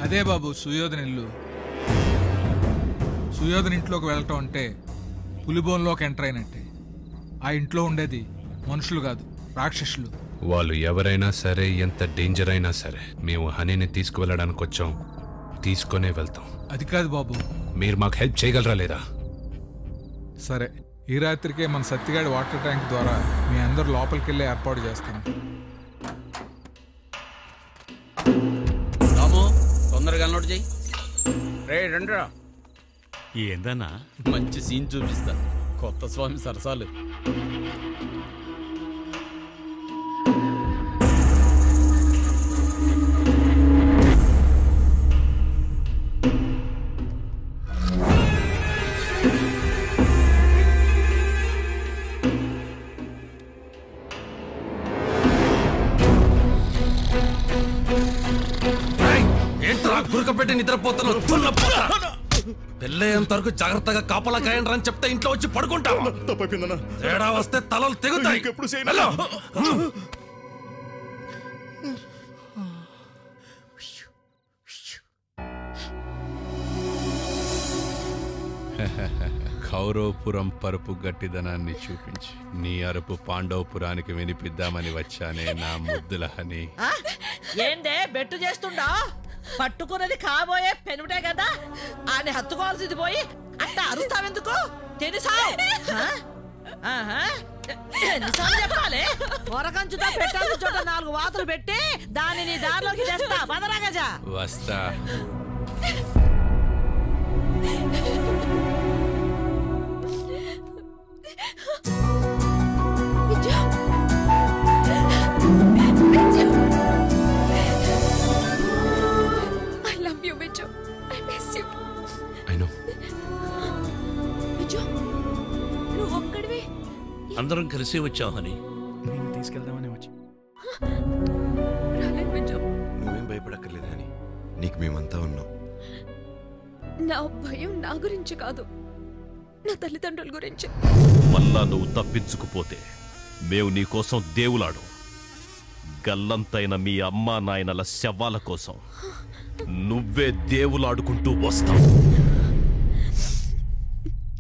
అదే బాబు సుయోధన ఇల్లు. సుయోధన ఇంట్లోకి వెళ్ళటం అంటే పులిబోన్లోకి ఎంటర్ అయినట్టే. ఆ ఇంట్లో ఉండేది మనుషులు కాదు, రాక్షసులు. వాళ్ళు ఎవరైనా సరే, ఎంత డేంజర్ అయినా సరే, మేము హనీని తీసుకువెళ్ళడానికి వచ్చాం, తీసుకునే వెళ్తాం. అది కాదు బాబు. మీరు మాకు హెల్ప్ చేయగలరా లేదా? సరే, ఈ రాత్రికే మన సత్తిగాడి వాటర్ ట్యాంక్ ద్వారా మీ అందరూ లోపలికి వెళ్ళి ఏర్పాటు చేస్తాను. తొందరగా నోట్ చేయి. రే రండిరా. ఏందన్నా? మంచి సీన్ చూపిస్తా. కొత్త స్వామి సరసాలు. గురకపెట్టి నిద్రపోతున్నావు. పెళ్ళయ్యేంత వరకు జాగ్రత్తగా కాపలా కాయండి అని చెప్తే ఇంట్లో వచ్చి పడుకుంటావా? తేడా వస్తే తలలు తెగుతాయి. కౌరవపురం పరుపు గట్టిదనాన్ని చూపించి నీ అరుపు పాండవపురానికి వినిపిద్దామని వచ్చానే నా ముద్దుల హని. ఏందే బెట్టు చేస్తుండా? పట్టుకున్నది కాబోయే పెనుటే కదా, ఆయన హత్తుకోవాల్సింది పోయి అట్లా అరుస్తావెందుకు? తెలుసావు? ఎన్నిసార్లు చెప్పాలి? పొరకంచుతో పెట్టాల్సిన చోట 4 వాతులు పెట్టి దానిని దారిలోకి తెస్తా. పదరా గజా. వస్తా. అందరం కలిసి వచ్చాం హని. నేను తీసుకెళ్దామని వచ్చి. నువ్వేం భయపడక్కర్లేదు హని, నీకు మేమంతా ఉన్నాం. నా భయం నా గురించి కాదు, నా తల్లిదండ్రుల గురించి. మళ్ళా నువ్వు తప్పించుకుపోతే మేము నీకోసం దేవులాడు. గల్లంతైన మీ అమ్మా నాయనల శవాల కోసం నువ్వే దేవులాడుకుంటూ వస్తావు.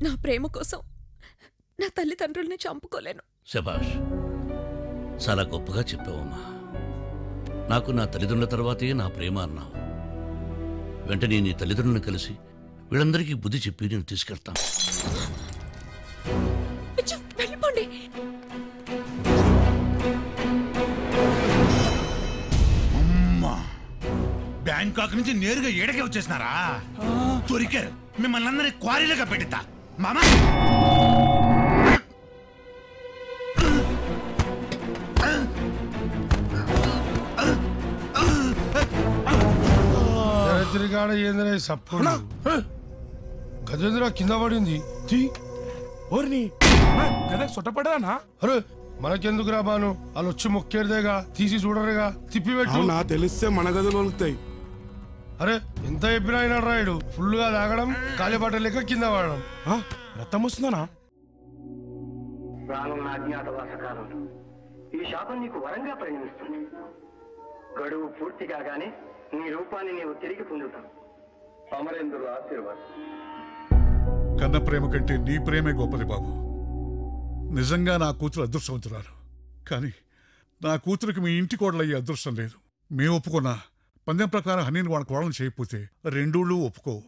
నా ప్రేమ కోసం నా తల్లిదండ్రుల్ని చంపుకోలేను. శభాష్, చాలా గొప్పగా చెప్పావమ్మా. నాకు నా తల్లిదండ్రుల తర్వాతే నా ప్రేమ అన్నావు. వెంటనే నీ తల్లిదండ్రులను కలిసి వీళ్ళందరికీ బుద్ధి చెప్పి నేను తీసుకెళ్తాను. వెళ్ళిపోండి. అమ్మా, బ్యాంకాక్ నుంచి నేరుగా ఏడకే వచ్చేసినారా? దొరికారు. మిమ్మల్ని అందరినీ క్వారీలుగా పెడతా మామా. గజేంద్ర కింద పడింది. సొట్టపడానా? అరే మనకెందుకు రా బాను, వాళ్ళు వచ్చి మొక్కేరుదేగా, తీసి చూడరుగా, తిప్పిపెట్టు. నా తెలిస్తే మన గదులు వలుగుతాయి. అరే ఎంత చెప్పినా అయినా రాయుడు ఫుల్ గా తాగడం, కాలిబాట లెక్క కింద పడడం. రక్తం వస్తుందనా? రానున్న అజ్ఞాతవాస కాలంలో ఈ శాపం నీకు వరంగా పరిణమిస్తుంది. గడువు పూర్తి కాగానే నీ రూపాన్ని నీవు తిరిగి పొందుతావు. అమరేంద్రుల ఆశీర్వాదం. కన్న ప్రేమ కంటే నీ ప్రేమే గొప్పది బాబు. నిజంగా నా కూతురు అదృష్టవంతురాలు. కానీ నా కూతురికి మీ ఇంటి కోడలయ్యే అదృష్టం లేదు. మేము ఒప్పుకున్నా పందెం ప్రకారం హనీని వాళ్ళ కోడలను చేయకపోతే రెండూళ్ళు ఒప్పుకోవు.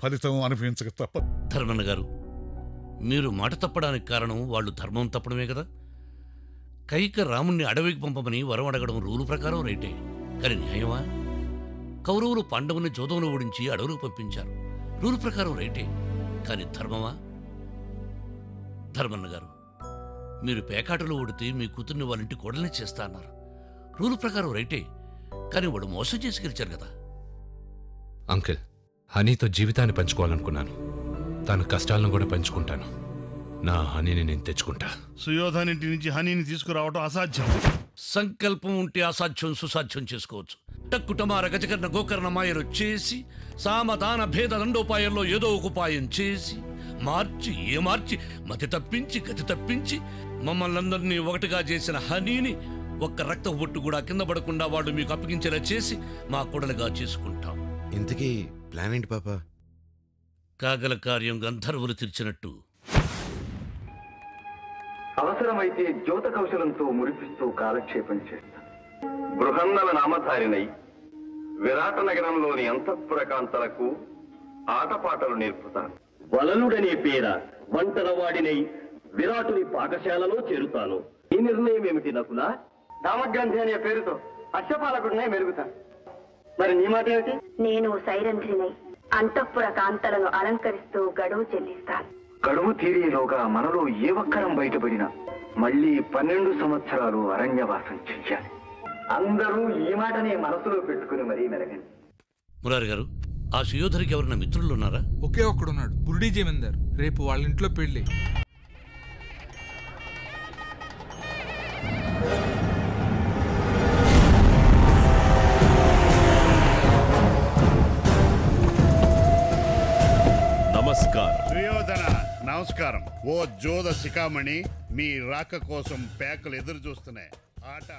ఫలితం అనుభవించక తప్ప. ధర్మన్న గారు, మీరు మాట తప్పడానికి కారణం వాళ్ళు ధర్మం తప్పడమే కదా. కైక రాముణ్ణి అడవికి పంపమని వరం అడగడం రూలు ప్రకారం రైటే. కానీ న్యాయమా? కౌరవులు పాండవుని జోదంలో ఓడించి అడవులకు పంపించారు. రూలు ప్రకారం రైటే. కానీ ధర్మమా? ధర్మన్న గారు, మీరు పేకాటలో ఓడితే మీ కూతుర్ని వాళ్ళ ఇంటి కోడల్ని చేస్తా అన్నారు. రూలు ప్రకారం రైటే. కానీ వాడు మోసం చేసి గెలిచారు కదా. అంకిల్, హనీతో జీవితాన్ని పంచుకోవాలనుకున్నాను. తన కష్టాలను కూడా పంచుకుంటాను. నా హనీని నేను తెచ్చుకుంటా. సుయోధన్ ఇంటి నుంచి హనీని తీసుకురావడం అసాధ్యం. సంకల్పం ఉంటే అసాధ్యం సుసాధ్యం చేసుకోవచ్చు. టక్కుటమార గజకర్ణ గోకర్ణ మాయలు చేసి సామదాన భేద దండోపాయంలో ఏదో ఒక ఉపాయం చేసి మార్చి మతి తప్పించి గతి తప్పించి మమ్మల్ని అందరినీ ఒకటిగా చేసిన హనీని ఒక్క రక్త బొట్టు కూడా కింద పడకుండా వాళ్ళు మీకు అప్పగించేలా చేసి మా కొడలుగా చేసుకుంటాం. ఇంతకీ ప్లాన్ ఏంటి పాప? కాగల కార్యం గంధర్వులు తీర్చినట్టు అవసరమైతే జ్యోత కౌశలంతో మురిపిస్తూ కాలక్షేపం చేస్తా. బృహన్నల నామధారినై విరాట నగరంలోని అంతఃపురకాంతలకు ఆటపాటలు నేర్పుతాను. వలలుడనే పేర వంటలవాడినై విరాటుని పాకశాలలో చేరుతాను. ఈ నిర్ణయం ఏమిటి నకులా? రామగ్రంథి అనే పేరుతో అశ్వపాలకుడినే మెరుగుతాను. మరి నీ మాట ఏమిటి? నేను సైరంధ్రినై అంతఃపుర కాంతలను అలంకరిస్తూ గడువు చెల్లిస్తాను. గడువు తీరేలోగా మనలో ఏ ఒక్కరం బయటపడినా మళ్ళీ 12 సంవత్సరాలు అరణ్యవాసం చెయ్యాలి. అందరూ ఈ మాటనే మనసులో పెట్టుకుని మరీ మెరగండి. మురారి గారు, ఆ సుయోధరికి ఎవరైనా మిత్రులు ఉన్నారా? ఒకే ఒక్కడున్నాడు, బురుడీ జమీందార్. రేపు వాళ్ళ ఇంట్లో పెళ్లి. సుయోధన నమస్కారం. ఓ జోద శిఖామణి, మీ రాక కోసం పేకలు ఎదురు చూస్తున్నాయి. ఆట